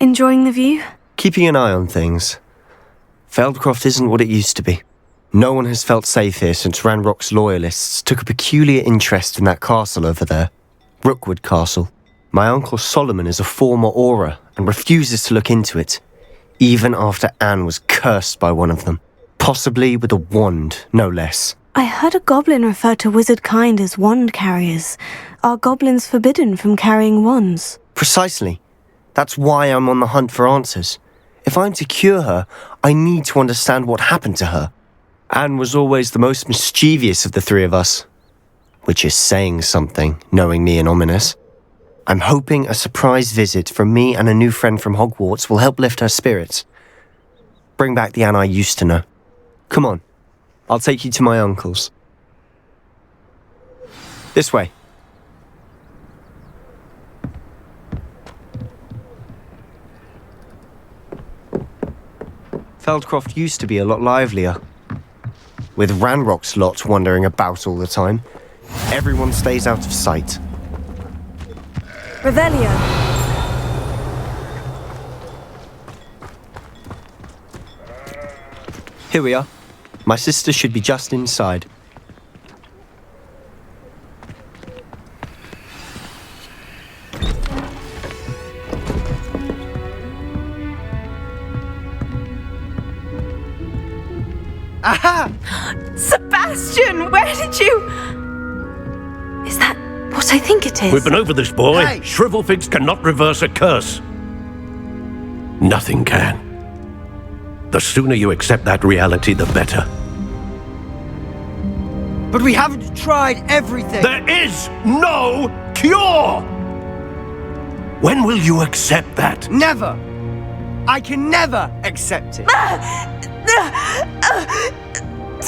Enjoying the view? Keeping an eye on things. Feldcroft isn't what it used to be. No one has felt safe here since Ranrock's loyalists took a peculiar interest in that castle over there. Rookwood Castle. My uncle Solomon is a former Auror and refuses to look into it, even after Anne was cursed by one of them. Possibly with a wand, no less. I heard a goblin refer to wizard kind as wand carriers. Are goblins forbidden from carrying wands? Precisely. That's why I'm on the hunt for answers. If I'm to cure her, I need to understand what happened to her. Anne was always the most mischievous of the three of us. Which is saying something, knowing me and Ominous. I'm hoping a surprise visit from me and a new friend from Hogwarts will help lift her spirits. Bring back the Anne I used to know. Come on, I'll take you to my uncle's. This way. Feldcroft used to be a lot livelier. With Ranrock's lot wandering about all the time, everyone stays out of sight. Revelio. Here we are. My sister should be just inside. Aha! Sebastian, where did you... Is that what I think it is? We've been over this, boy. Hey! Shrivelfigs cannot reverse a curse. Nothing can. The sooner you accept that reality, the better. But we haven't tried everything. There is no cure! When will you accept that? Never! I can never accept it.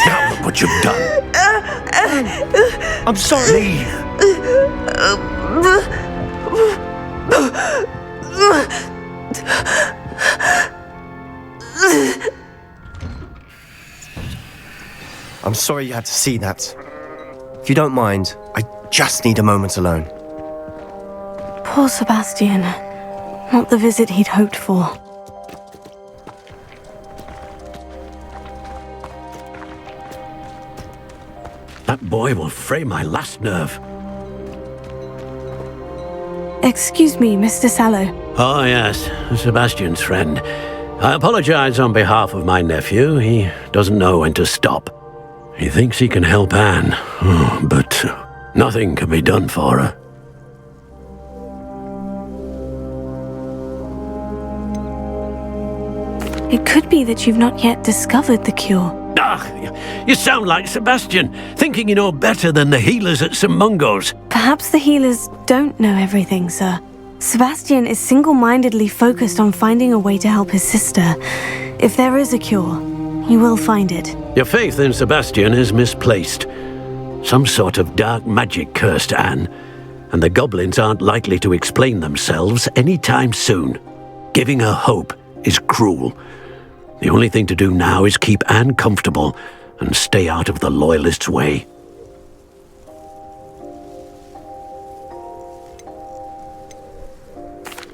Now look what you've done. I'm sorry. I'm sorry you had to see that. If you don't mind, I just need a moment alone. Poor Sebastian. Not the visit he'd hoped for. That boy will fray my last nerve. Excuse me, Mr. Sallow. Oh, yes, Sebastian's friend. I apologize on behalf of my nephew. He doesn't know when to stop. He thinks he can help Anne, but nothing can be done for her. It could be that you've not yet discovered the cure. Ah, you sound like Sebastian, thinking you know better than the healers at St. Mungo's. Perhaps the healers don't know everything, sir. Sebastian is single-mindedly focused on finding a way to help his sister. If there is a cure, he will find it. Your faith in Sebastian is misplaced. Some sort of dark magic cursed Anne, and the goblins aren't likely to explain themselves anytime soon. Giving her hope is cruel. The only thing to do now is keep Anne comfortable and stay out of the Loyalists' way.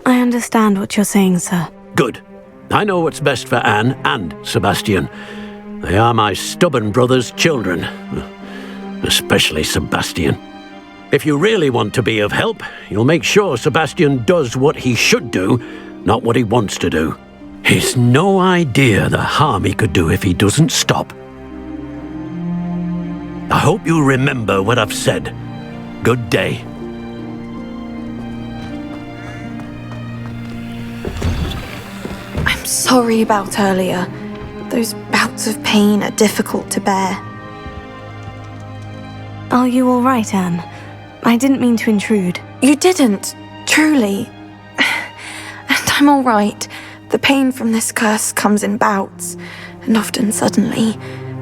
I understand what you're saying, sir. Good. I know what's best for Anne and Sebastian. They are my stubborn brother's children. Especially Sebastian. If you really want to be of help, you'll make sure Sebastian does what he should do, not what he wants to do. He's no idea the harm he could do if he doesn't stop. I hope you remember what I've said. Good day. I'm sorry about earlier. Those bouts of pain are difficult to bear. Are you all right, Anne? I didn't mean to intrude. You didn't, truly. And I'm all right. The pain from this curse comes in bouts, and often suddenly.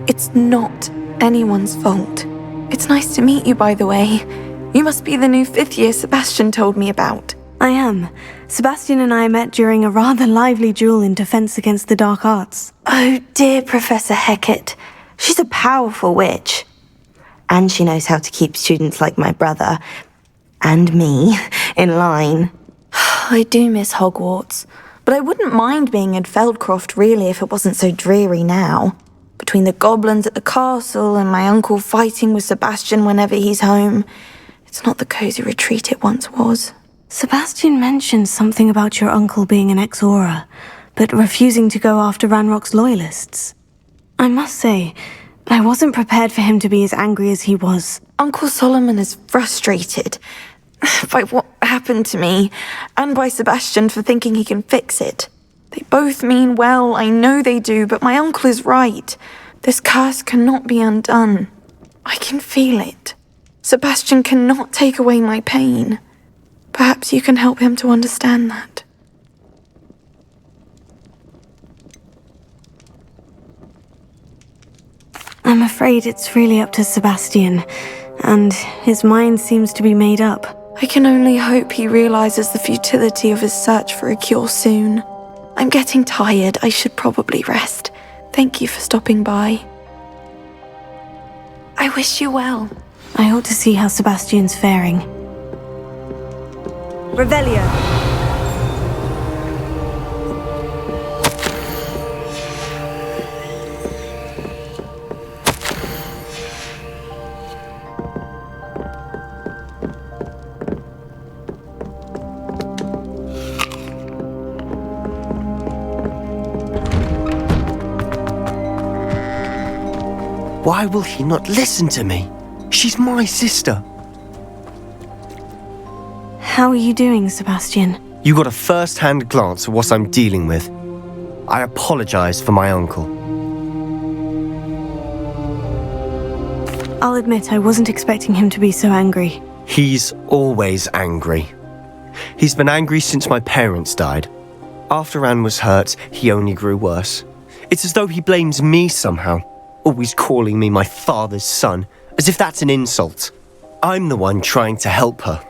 It's not anyone's fault. It's nice to meet you, by the way. You must be the new 5th year Sebastian told me about. I am. Sebastian and I met during a rather lively duel in defense against the dark arts. Oh, dear Professor Hecat. She's a powerful witch. And she knows how to keep students like my brother, and me, in line. I do miss Hogwarts, but I wouldn't mind being in Feldcroft really if it wasn't so dreary now. Between the goblins at the castle and my uncle fighting with Sebastian whenever he's home, it's not the cozy retreat it once was. Sebastian mentioned something about your uncle being an ex-Aura, but refusing to go after Ranrock's loyalists. I must say, I wasn't prepared for him to be as angry as he was. Uncle Solomon is frustrated by what happened to me, and by Sebastian for thinking he can fix it. They both mean well, I know they do, but my uncle is right. This curse cannot be undone. I can feel it. Sebastian cannot take away my pain. Perhaps you can help him to understand that. I'm afraid it's really up to Sebastian, and his mind seems to be made up. I can only hope he realizes the futility of his search for a cure soon. I'm getting tired. I should probably rest. Thank you for stopping by. I wish you well. I ought to see how Sebastian's faring. Revelio. Why will he not listen to me? She's my sister. How are you doing, Sebastian? You got a first-hand glance at what I'm dealing with. I apologize for my uncle. I'll admit I wasn't expecting him to be so angry. He's always angry. He's been angry since my parents died. After Anne was hurt, he only grew worse. It's as though he blames me somehow, always calling me my father's son, as if that's an insult. I'm the one trying to help her.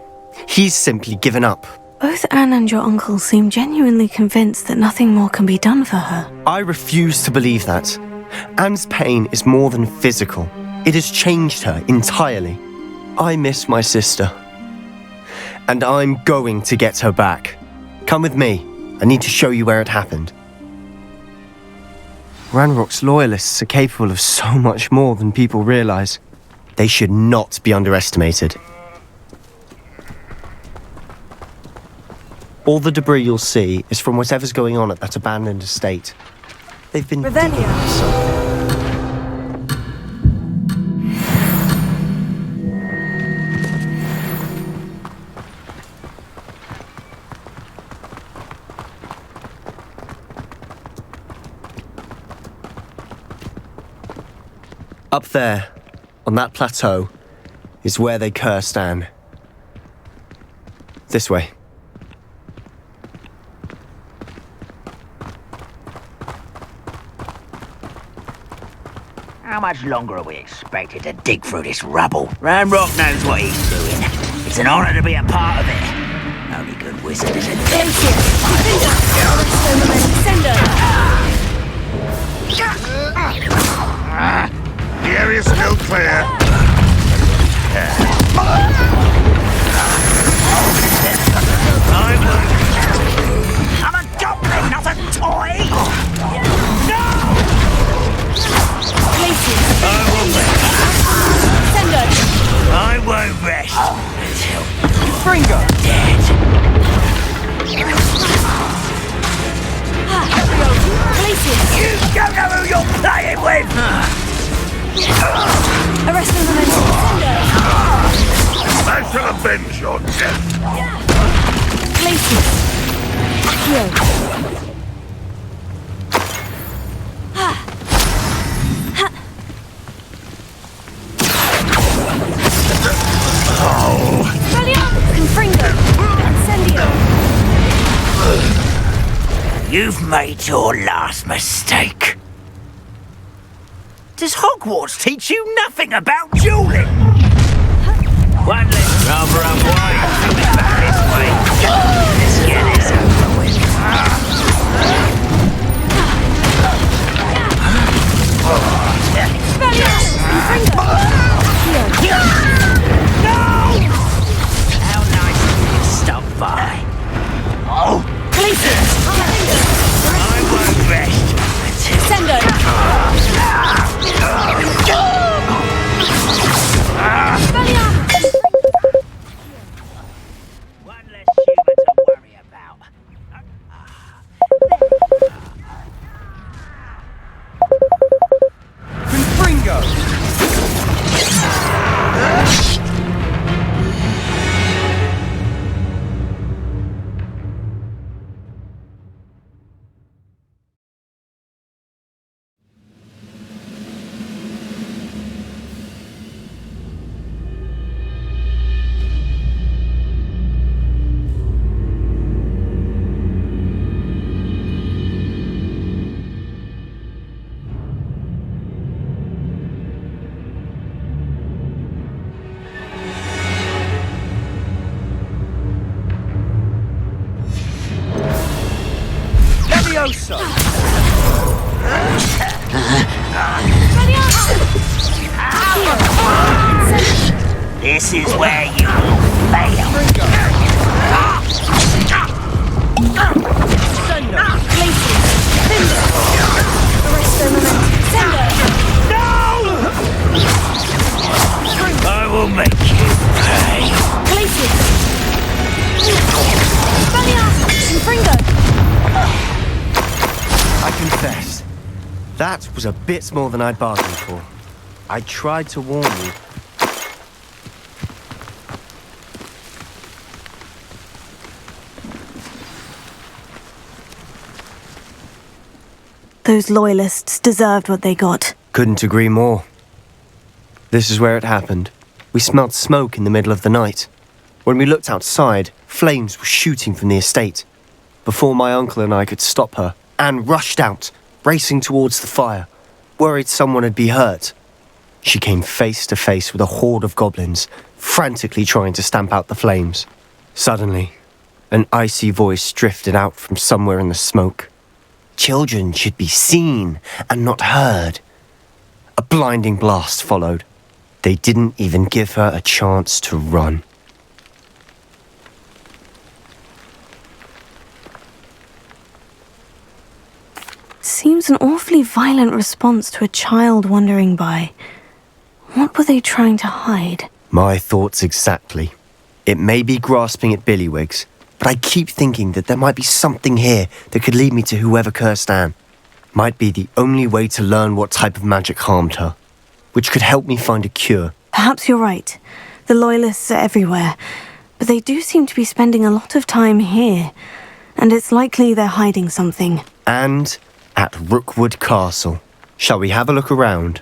He's simply given up. Both Anne and your uncle seem genuinely convinced that nothing more can be done for her. I refuse to believe that. Anne's pain is more than physical. It has changed her entirely. I miss my sister. And I'm going to get her back. Come with me. I need to show you where it happened. Ranrock's loyalists are capable of so much more than people realize. They should not be underestimated. All the debris you'll see is from whatever's going on at that abandoned estate. They've been digging for something. Up there, on that plateau, is where they cursed Anne. This way. How much longer are we expected to dig through this rubble? Ranrock knows what he's doing. It's an honor to be a part of it. Only good wizard is The area's still clear. I'm a goblin, not a toy! No! I won't rest until Fringo! dead. You don't know who you're playing with! Arresting momentum. I shall avenge your death. Places. Accio. Confringo. Incendio. You've made your last mistake. Does Hogwarts teach you nothing about dueling? One less rather unwise. Back this way. Let's get this over with. No! How nice of you to stop by. Oh, places! Levioso! This is where you fail. Thunder. Glacius. Thunder. Arresto momentum. Sendo. I will make you pay. Glacius. Fringo. I confess, that was a bit more than I'd bargained for. I tried to warn you. Those loyalists deserved what they got. Couldn't agree more. This is where it happened. We smelled smoke in the middle of the night. When we looked outside, flames were shooting from the estate. Before my uncle and I could stop her, Anne rushed out, racing towards the fire, worried someone had been hurt. She came face to face with a horde of goblins, frantically trying to stamp out the flames. Suddenly, an icy voice drifted out from somewhere in the smoke. Children should be seen and not heard. A blinding blast followed. They didn't even give her a chance to run. Seems an awfully violent response to a child wandering by. What were they trying to hide? My thoughts exactly. It may be grasping at Billywigs, but I keep thinking that there might be something here that could lead me to whoever cursed Anne. Might be the only way to learn what type of magic harmed her, which could help me find a cure. Perhaps you're right. The loyalists are everywhere, but they do seem to be spending a lot of time here, and it's likely they're hiding something. And at Rookwood Castle. Shall we have a look around?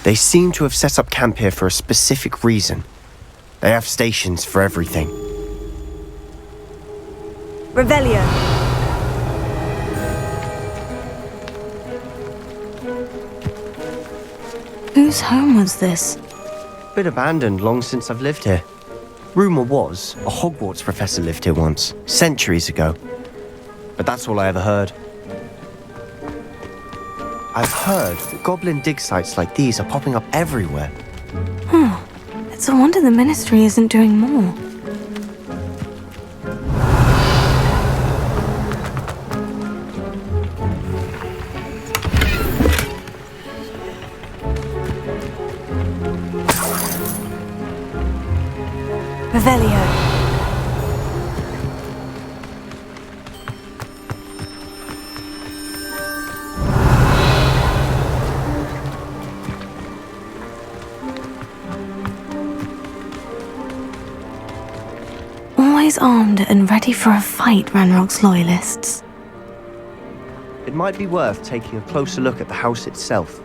They seem to have set up camp here for a specific reason. They have stations for everything. Revelio. Whose home was this? Been abandoned long since I've lived here. Rumour was a Hogwarts professor lived here once, centuries ago. But that's all I ever heard. I've heard that goblin dig sites like these are popping up everywhere. It's a wonder the Ministry isn't doing more. Revelio. Always armed and ready for a fight, Ranrock's loyalists. It might be worth taking a closer look at the house itself.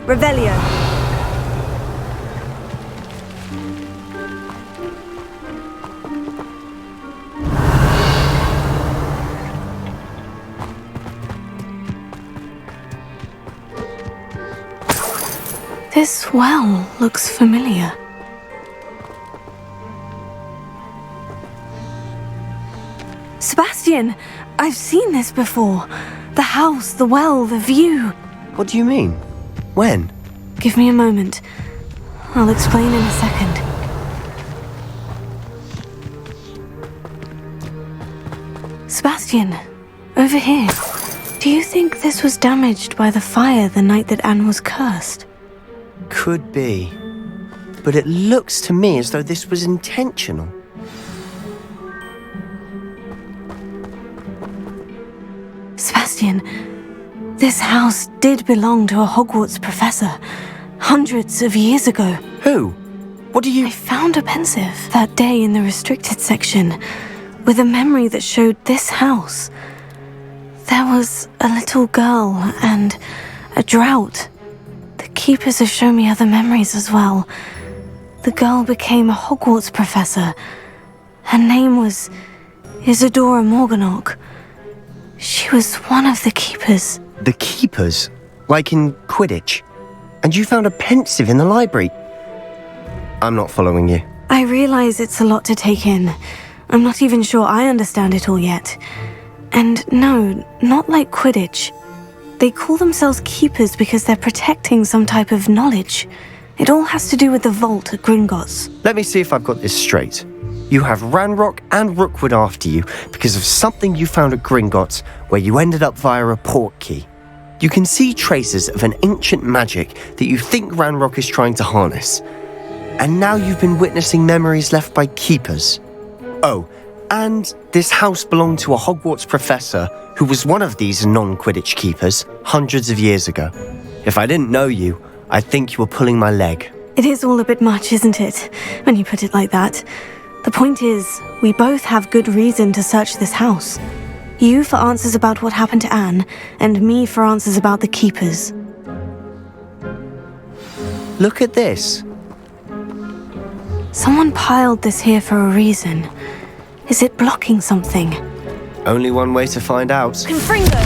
Revelio. This well looks familiar. Sebastian, I've seen this before. The house, the well, the view. What do you mean? When? Give me a moment. I'll explain in a second. Sebastian, over here. Do you think this was damaged by the fire the night that Anne was cursed? Could be. But it looks to me as though this was intentional. Sebastian, this house did belong to a Hogwarts professor, hundreds of years ago. Who? What do you... I found a pensive that day in the restricted section, with a memory that showed this house. There was a little girl and a drought. The keepers have shown me other memories as well. The girl became a Hogwarts professor. Her name was Isadora Morganach. She was one of the keepers. The keepers? Like in Quidditch? And you found a pensive in the library. I'm not following you. I realize it's a lot to take in. I'm not even sure I understand it all yet. And no, not like Quidditch. They call themselves keepers because they're protecting some type of knowledge. It all has to do with the vault at Gringotts. Let me see if I've got this straight. You have Ranrock and Rookwood after you because of something you found at Gringotts where you ended up via a portkey. You can see traces of an ancient magic that you think Ranrock is trying to harness. And now you've been witnessing memories left by keepers. Oh, and this house belonged to a Hogwarts professor who was one of these non-Quidditch keepers hundreds of years ago. If I didn't know you, I'd think you were pulling my leg. It is all a bit much, isn't it, when you put it like that? The point is, we both have good reason to search this house. You for answers about what happened to Anne, and me for answers about the keepers. Look at this. Someone piled this here for a reason. Is it blocking something? Only one way to find out. Confringo!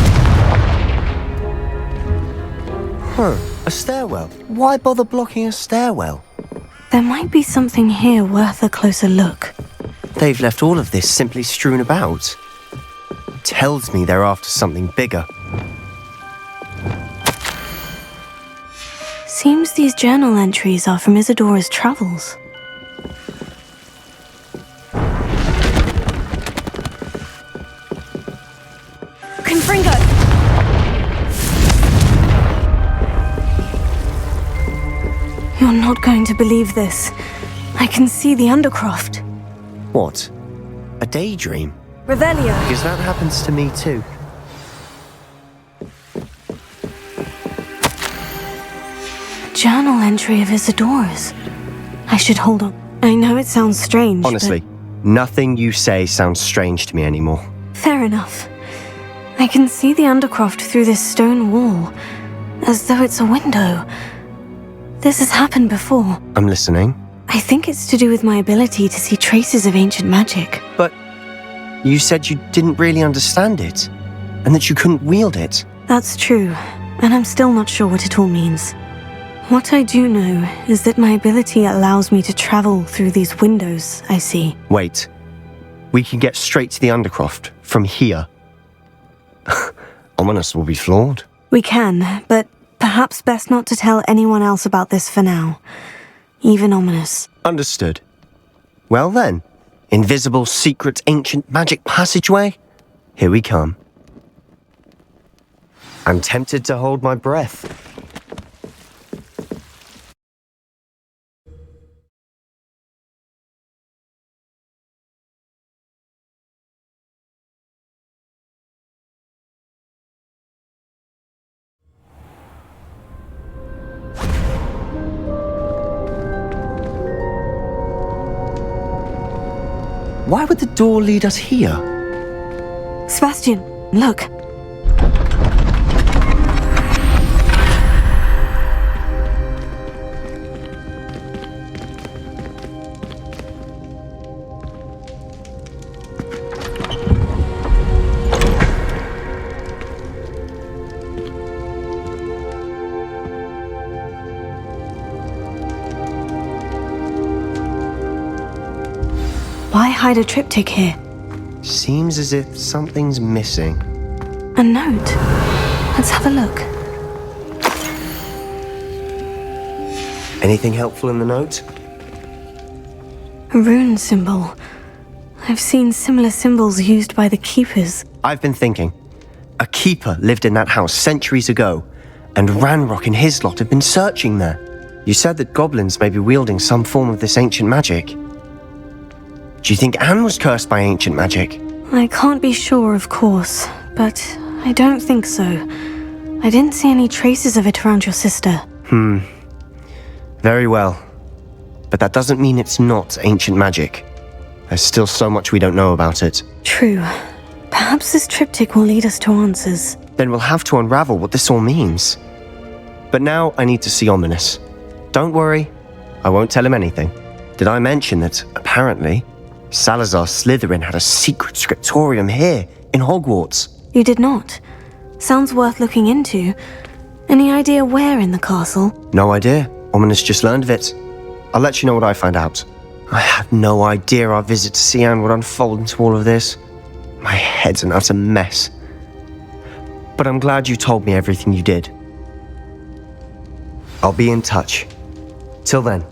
A stairwell. Why bother blocking a stairwell? There might be something here worth a closer look. They've left all of this simply strewn about. Tells me they're after something bigger. Seems these journal entries are from Isadora's travels. Confringo! You're not going to believe this. I can see the Undercroft. What? A daydream? Revelio! Because that happens to me too. A journal entry of Isadora's. I should hold on. I know it sounds strange, Honestly, nothing you say sounds strange to me anymore. Fair enough. I can see the Undercroft through this stone wall, as though it's a window. This has happened before. I'm listening. I think it's to do with my ability to see traces of ancient magic. But you said you didn't really understand it, and that you couldn't wield it. That's true, and I'm still not sure what it all means. What I do know is that my ability allows me to travel through these windows I see. Wait. We can get straight to the Undercroft from here. Ominous will be flawed. We can, but perhaps best not to tell anyone else about this for now. Even Ominous. Understood. Well then, invisible, secret, ancient magic passageway? Here we come. I'm tempted to hold my breath. Why would the door lead us here? Sebastian, look. Why hide a triptych here? Seems as if something's missing. A note. Let's have a look. Anything helpful in the note? A rune symbol. I've seen similar symbols used by the keepers. I've been thinking. A keeper lived in that house centuries ago, and Ranrock and his lot have been searching there. You said that goblins may be wielding some form of this ancient magic. Do you think Anne was cursed by ancient magic? I can't be sure, of course, but I don't think so. I didn't see any traces of it around your sister. Very well. But that doesn't mean it's not ancient magic. There's still so much we don't know about it. True. Perhaps this triptych will lead us to answers. Then we'll have to unravel what this all means. But now I need to see Ominous. Don't worry, I won't tell him anything. Did I mention that, apparently, Salazar Slytherin had a secret scriptorium here in Hogwarts? You did not. Sounds worth looking into. Any idea where in the castle? No idea. Ominous just learned of it. I'll let you know what I find out. I had no idea our visit to Cian would unfold into all of this. My head's an utter mess. But I'm glad you told me everything you did. I'll be in touch. Till then.